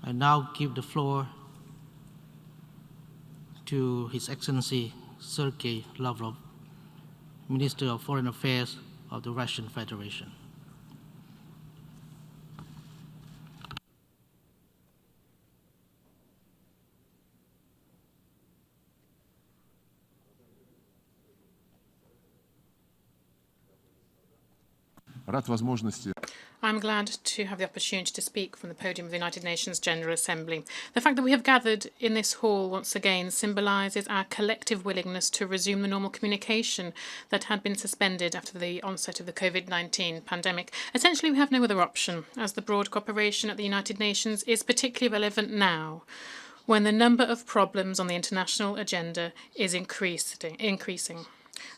I now give the floor to His Excellency Sergey Lavrov, Minister of Foreign Affairs of the Russian Federation. I'm glad to have the opportunity to speak from the podium of the United Nations General Assembly. The fact that we have gathered in this hall once again symbolises our collective willingness to resume the normal communication that had been suspended after the onset of the COVID-19 pandemic. Essentially, we have no other option, as the broad cooperation at the United Nations is particularly relevant now, when the number of problems on the international agenda is increasing.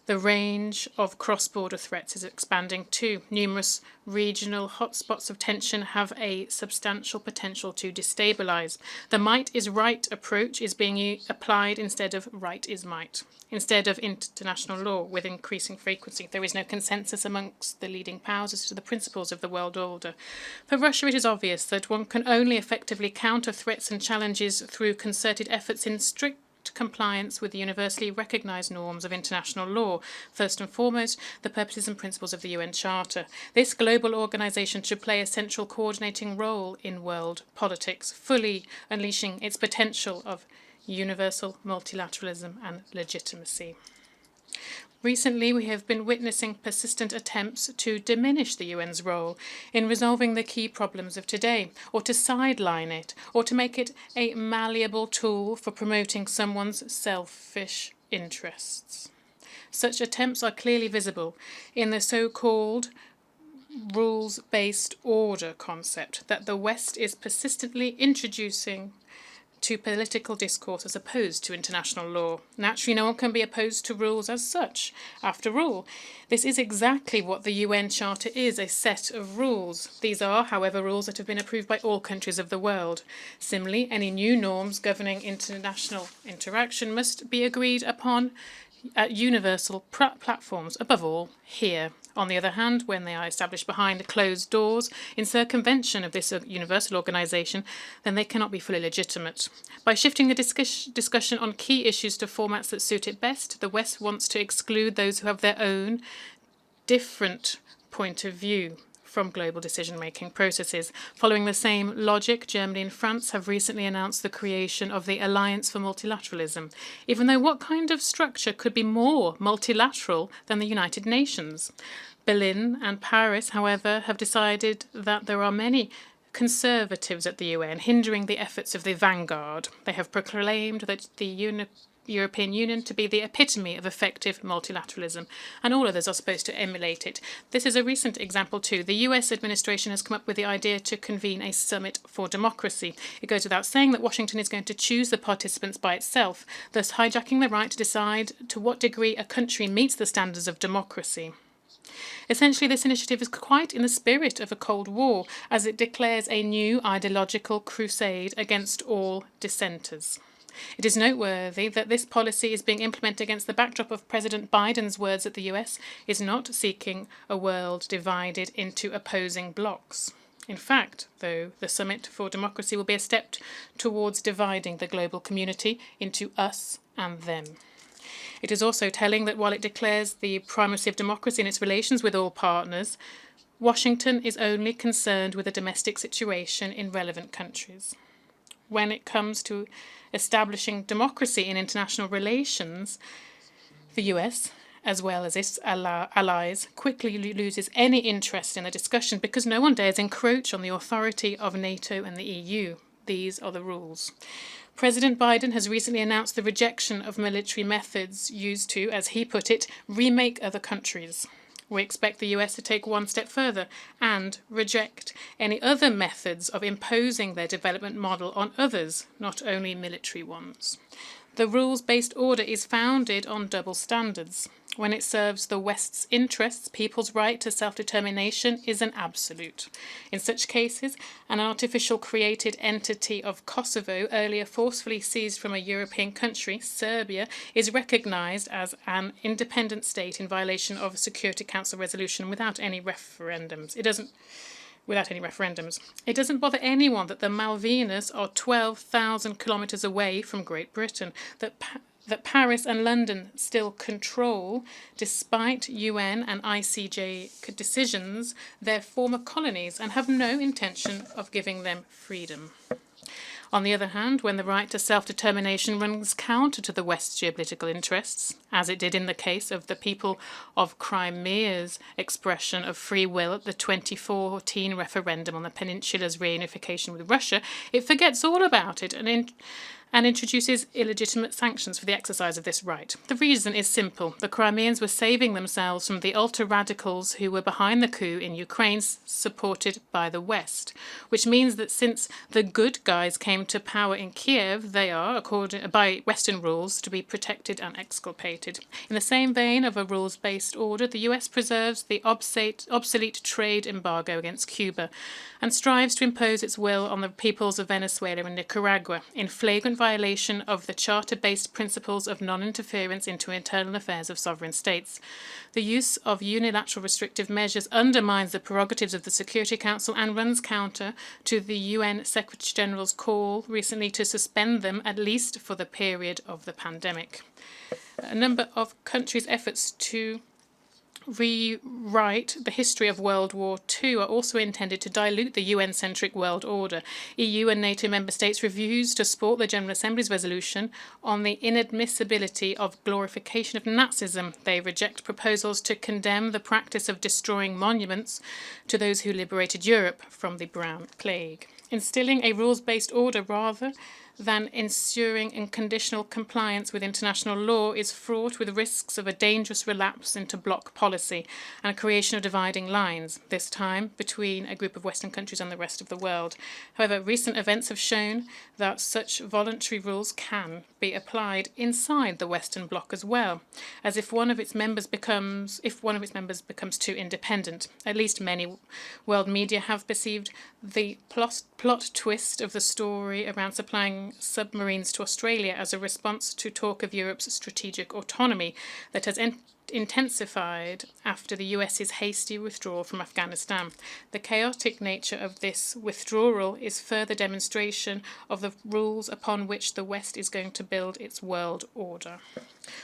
The range of cross-border threats is expanding too. Numerous regional hotspots of tension have a substantial potential to destabilize. The might is right approach is being applied instead of right is might. Instead of international law with increasing frequency, there is no consensus amongst the leading powers as to the principles of the world order. For Russia, it is obvious that one can only effectively counter threats and challenges through concerted efforts in strict compliance with the universally recognised norms of international law, first and foremost, the purposes and principles of the UN Charter. This global organisation should play a central coordinating role in world politics, fully unleashing its potential of universal multilateralism and legitimacy. Recently, we have been witnessing persistent attempts to diminish the UN's role in resolving the key problems of today, or to sideline it, or to make it a malleable tool for promoting someone's selfish interests. Such attempts are clearly visible in the so-called rules-based order concept that the West is persistently introducing to political discourse as opposed to international law. Naturally, no one can be opposed to rules as such. After all, this is exactly what the UN Charter is, a set of rules. These are, however, rules that have been approved by all countries of the world. Similarly, any new norms governing international interaction must be agreed upon at universal platforms, above all, here. On the other hand, when they are established behind closed doors in circumvention of this universal organisation, then they cannot be fully legitimate. By shifting the discussion on key issues to formats that suit it best, the West wants to exclude those who have their own different point of view from global decision-making processes. Following the same logic, Germany and France have recently announced the creation of the Alliance for Multilateralism, even though what kind of structure could be more multilateral than the United Nations? Berlin and Paris, however, have decided that there are many conservatives at the UN hindering the efforts of the vanguard. They have proclaimed that the European Union to be the epitome of effective multilateralism, and all others are supposed to emulate it. This is a recent example too. The US administration has come up with the idea to convene a summit for democracy. It goes without saying that Washington is going to choose the participants by itself, thus hijacking the right to decide to what degree a country meets the standards of democracy. Essentially, this initiative is quite in the spirit of a Cold War, as it declares a new ideological crusade against all dissenters. It is noteworthy that this policy is being implemented against the backdrop of President Biden's words that the US is not seeking a world divided into opposing blocs. In fact, though, the Summit for Democracy will be a step towards dividing the global community into us and them. It is also telling that while it declares the primacy of democracy in its relations with all partners, Washington is only concerned with the domestic situation in relevant countries. When it comes to establishing democracy in international relations, the US, as well as its allies, quickly loses any interest in the discussion because no one dares encroach on the authority of NATO and the EU. These are the rules. President Biden has recently announced the rejection of military methods used to, as he put it, remake other countries. We expect the US to take one step further and reject any other methods of imposing their development model on others, not only military ones. The rules-based order is founded on double standards. When it serves the West's interests, people's right to self-determination is an absolute. In such cases, an artificial created entity of Kosovo, earlier forcefully seized from a European country, Serbia, is recognized as an independent state in violation of a Security Council resolution without any referendums. It doesn't without any referendums. It doesn't bother anyone that the Malvinas are 12,000 kilometres away from Great Britain, that Paris and London still control, despite UN and ICJ decisions, their former colonies and have no intention of giving them freedom. On the other hand, when the right to self-determination runs counter to the West's geopolitical interests, as it did in the case of the people of Crimea's expression of free will at the 2014 referendum on the peninsula's reunification with Russia, it forgets all about it and introduces illegitimate sanctions for the exercise of this right. The reason is simple. The Crimeans were saving themselves from the ultra-radicals who were behind the coup in Ukraine, supported by the West, which means that since the good guys came to power in Kiev, they are, according by Western rules, to be protected and exculpated. In the same vein of a rules-based order, the US preserves the obsolete trade embargo against Cuba and strives to impose its will on the peoples of Venezuela and Nicaragua in flagrant violation of the charter-based principles of non-interference into internal affairs of sovereign states. The use of unilateral restrictive measures undermines the prerogatives of the Security Council and runs counter to the UN Secretary-General's call recently to suspend them, at least for the period of the pandemic. A number of countries' efforts to rewrite the history of World War II are also intended to dilute the UN-centric world order. EU and NATO member states refuse to support the General Assembly's resolution on the inadmissibility of glorification of Nazism. They reject proposals to condemn the practice of destroying monuments to those who liberated Europe from the Brown Plague. Instilling a rules-based order rather than ensuring unconditional compliance with international law is fraught with risks of a dangerous relapse into bloc policy and a creation of dividing lines, this time between a group of Western countries and the rest of the world. However, recent events have shown that such voluntary rules can be applied inside the Western bloc as well, as if one of its members becomes too independent. At least many world media have perceived the plot twist of the story around supplying submarines to Australia as a response to talk of Europe's strategic autonomy that has intensified after the US's hasty withdrawal from Afghanistan. The chaotic nature of this withdrawal is further demonstration of the rules upon which the West is going to build its world order.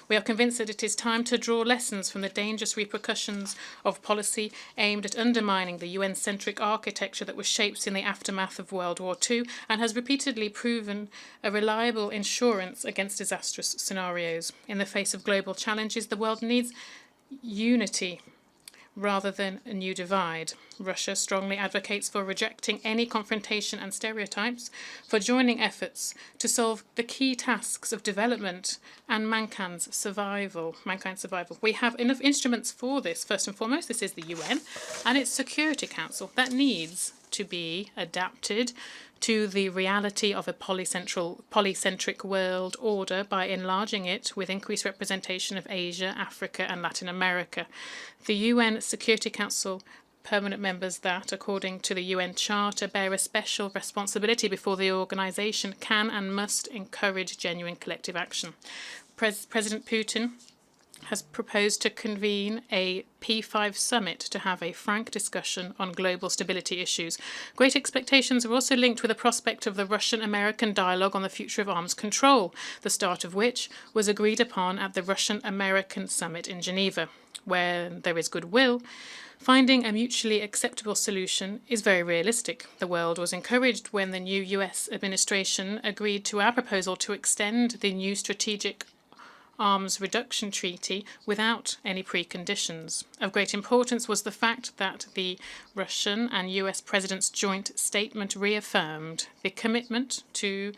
We are convinced that it is time to draw lessons from the dangerous repercussions of policy aimed at undermining the UN-centric architecture that was shaped in the aftermath of World War II and has repeatedly proven a reliable insurance against disastrous scenarios. In the face of global challenges, the world needs unity rather than a new divide. Russia strongly advocates for rejecting any confrontation and stereotypes, for joining efforts to solve the key tasks of development and mankind's survival. We have enough instruments for this. First and foremost, this is the UN and its Security Council that needs to be adapted to the reality of a polycentric world order by enlarging it with increased representation of Asia, Africa and Latin America. The UN Security Council permanent members that, according to the UN Charter, bear a special responsibility before the organisation can and must encourage genuine collective action. President Putin has proposed to convene a P5 summit to have a frank discussion on global stability issues. Great expectations are also linked with the prospect of the Russian-American dialogue on the future of arms control, the start of which was agreed upon at the Russian-American summit in Geneva. Where there is goodwill, finding a mutually acceptable solution is very realistic. The world was encouraged when the new US administration agreed to our proposal to extend the new strategic arms reduction treaty without any preconditions. Of great importance was the fact that the Russian and US presidents' joint statement reaffirmed the commitment to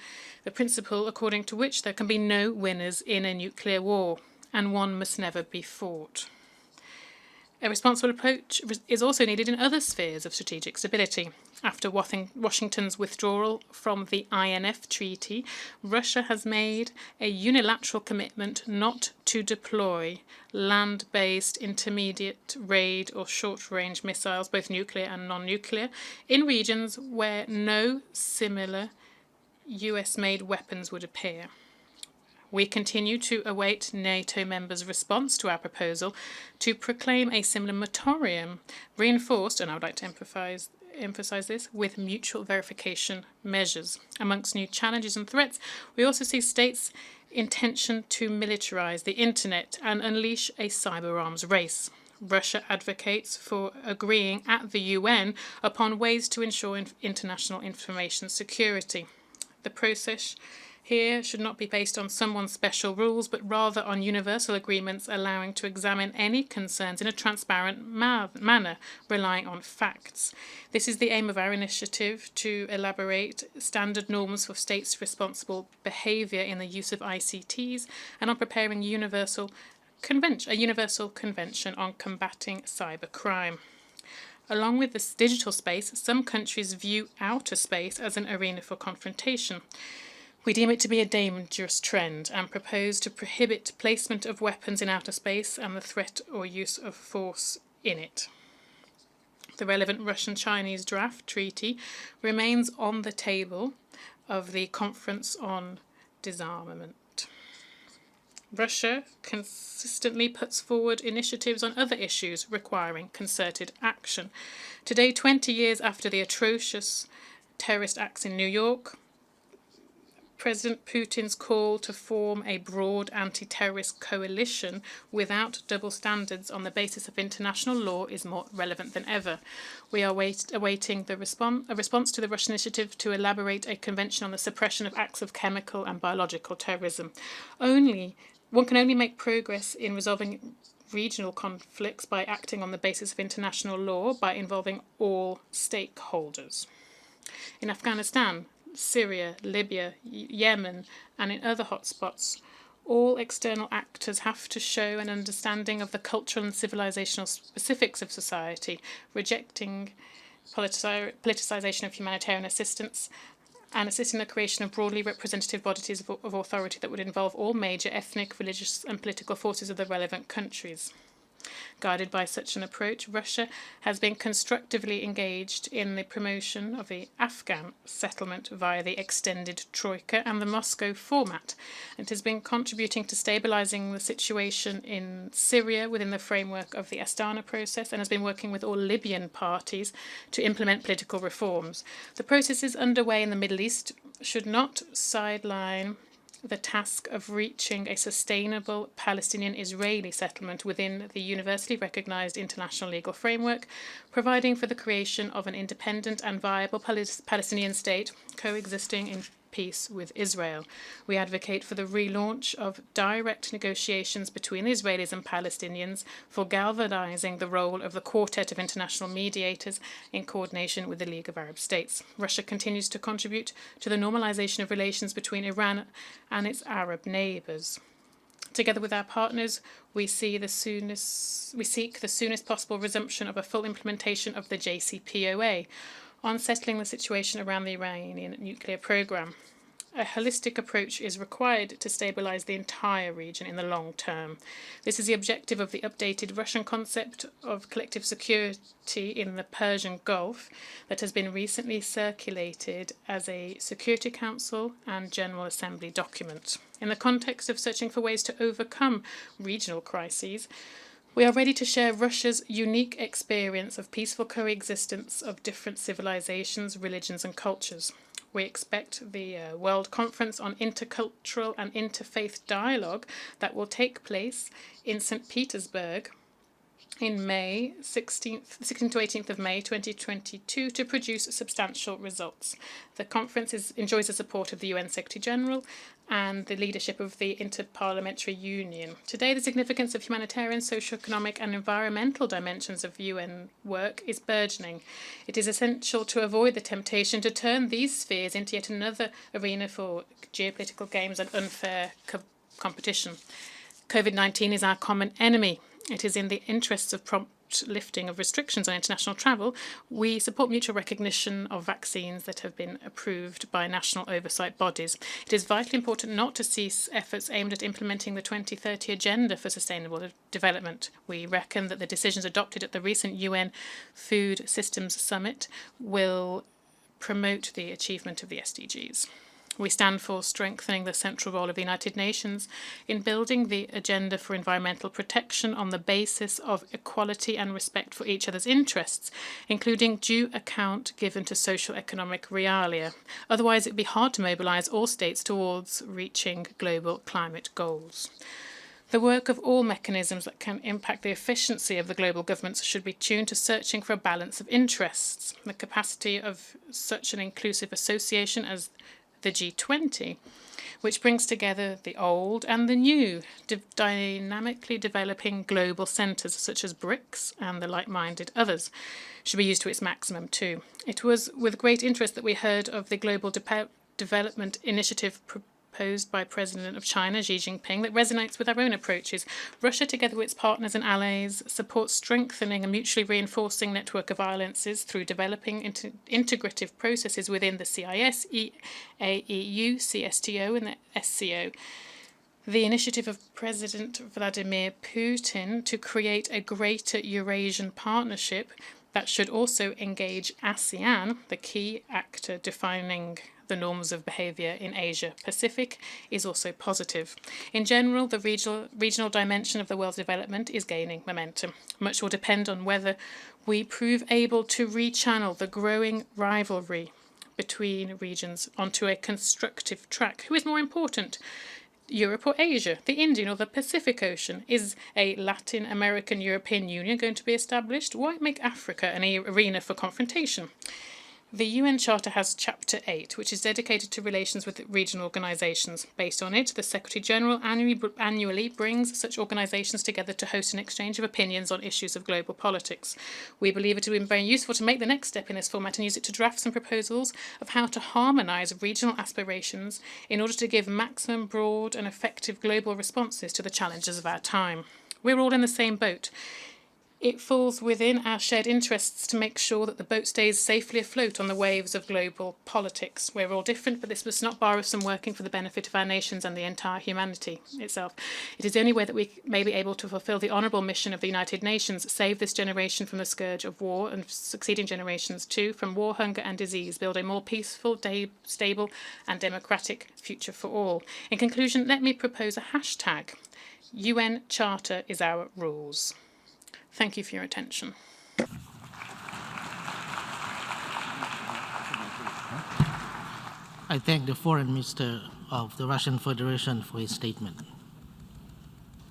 the principle according to which there can be no winners in a nuclear war, and one must never be fought. A responsible approach is also needed in other spheres of strategic stability. After Washington's withdrawal from the INF Treaty, Russia has made a unilateral commitment not to deploy land-based intermediate range or short-range missiles, both nuclear and non-nuclear, in regions where no similar US-made weapons would appear. We continue to await NATO members' response to our proposal to proclaim a similar moratorium, reinforced, and I would like to emphasize this, with mutual verification measures. Amongst new challenges and threats, we also see states' intention to militarize the internet and unleash a cyber arms race. Russia advocates for agreeing at the UN upon ways to ensure international information security. The process here should not be based on someone's special rules, but rather on universal agreements allowing to examine any concerns in a transparent manner, relying on facts. This is the aim of our initiative, to elaborate standard norms for states' responsible behaviour in the use of ICTs and on preparing a universal convention on combating cybercrime. Along with this digital space, some countries view outer space as an arena for confrontation. We deem it to be a dangerous trend and propose to prohibit placement of weapons in outer space and the threat or use of force in it. The relevant Russian-Chinese draft treaty remains on the table of the Conference on Disarmament. Russia consistently puts forward initiatives on other issues requiring concerted action. Today, 20 years after the atrocious terrorist acts in New York, President Putin's call to form a broad anti-terrorist coalition without double standards on the basis of international law is more relevant than ever. We are awaiting a response to the Russian initiative to elaborate a convention on the suppression of acts of chemical and biological terrorism. One can only make progress in resolving regional conflicts by acting on the basis of international law, by involving all stakeholders. In Afghanistan, Syria, Libya, Yemen, and in other hotspots, all external actors have to show an understanding of the cultural and civilizational specifics of society, rejecting politicization of humanitarian assistance, and assisting the creation of broadly representative bodies of authority that would involve all major ethnic, religious, and political forces of the relevant countries. Guided by such an approach, Russia has been constructively engaged in the promotion of the Afghan settlement via the extended Troika and the Moscow format. It has been contributing to stabilizing the situation in Syria within the framework of the Astana process and has been working with all Libyan parties to implement political reforms. The processes underway in the Middle East should not sideline the task of reaching a sustainable Palestinian-Israeli settlement within the universally recognized international legal framework, providing for the creation of an independent and viable Palestinian state coexisting in peace with Israel. We advocate for the relaunch of direct negotiations between the Israelis and Palestinians, for galvanizing the role of the Quartet of International Mediators in coordination with the League of Arab States. Russia continues to contribute to the normalization of relations between Iran and its Arab neighbors. Together with our partners, we seek the soonest possible resumption of a full implementation of the JCPOA, on settling the situation around the Iranian nuclear program. A holistic approach is required to stabilize the entire region in the long term. This is the objective of the updated Russian concept of collective security in the Persian Gulf that has been recently circulated as a Security Council and General Assembly document. In the context of searching for ways to overcome regional crises, we are ready to share Russia's unique experience of peaceful coexistence of different civilizations, religions, and cultures. We expect the World Conference on Intercultural and Interfaith Dialogue that will take place in St. Petersburg in May, 16th to 18th of May 2022, to produce substantial results. The conference enjoys the support of the UN Secretary-General and the leadership of the Interparliamentary Union. Today, the significance of humanitarian, socio-economic and environmental dimensions of UN work is burgeoning. It is essential to avoid the temptation to turn these spheres into yet another arena for geopolitical games and unfair competition. COVID-19 is our common enemy. It is in the interests of prompt lifting of restrictions on international travel. We support mutual recognition of vaccines that have been approved by national oversight bodies. It is vitally important not to cease efforts aimed at implementing the 2030 Agenda for Sustainable Development. We reckon that the decisions adopted at the recent UN Food Systems Summit will promote the achievement of the SDGs. We stand for strengthening the central role of the United Nations in building the agenda for environmental protection on the basis of equality and respect for each other's interests, including due account given to socio-economic realia. Otherwise, it would be hard to mobilise all states towards reaching global climate goals. The work of all mechanisms that can impact the efficiency of the global governments should be tuned to searching for a balance of interests. The capacity of such an inclusive association as the G20, which brings together the old and the new, dynamically developing global centres such as BRICS and the like-minded others, should be used to its maximum too. It was with great interest that we heard of the Global Development Initiative proposed by President of China, Xi Jinping, that resonates with our own approaches. Russia, together with its partners and allies, supports strengthening a mutually reinforcing network of alliances through developing integrative processes within the CIS, EAEU, CSTO and the SCO. The initiative of President Vladimir Putin to create a greater Eurasian partnership that should also engage ASEAN, the key actor defining the norms of behaviour in Asia-Pacific, is also positive. In general, the regional dimension of the world's development is gaining momentum. Much will depend on whether we prove able to rechannel the growing rivalry between regions onto a constructive track. Who is more important? Europe or Asia, the Indian or the Pacific Ocean? Is a Latin American-European Union going to be established? Why make Africa an arena for confrontation? The UN Charter has Chapter 8, which is dedicated to relations with regional organisations. Based on it, the Secretary-General annually brings such organisations together to host an exchange of opinions on issues of global politics. We believe it would be very useful to make the next step in this format and use it to draft some proposals of how to harmonise regional aspirations in order to give maximum broad and effective global responses to the challenges of our time. We're all in the same boat. It falls within our shared interests to make sure that the boat stays safely afloat on the waves of global politics. We're all different, but this must not bar us from working for the benefit of our nations and the entire humanity itself. It is the only way that we may be able to fulfil the honourable mission of the United Nations, save this generation from the scourge of war and succeeding generations too from war, hunger and disease, build a more peaceful, stable and democratic future for all. In conclusion, let me propose a hashtag. UN Charter is our rules. Thank you for your attention. I thank the Foreign Minister of the Russian Federation for his statement.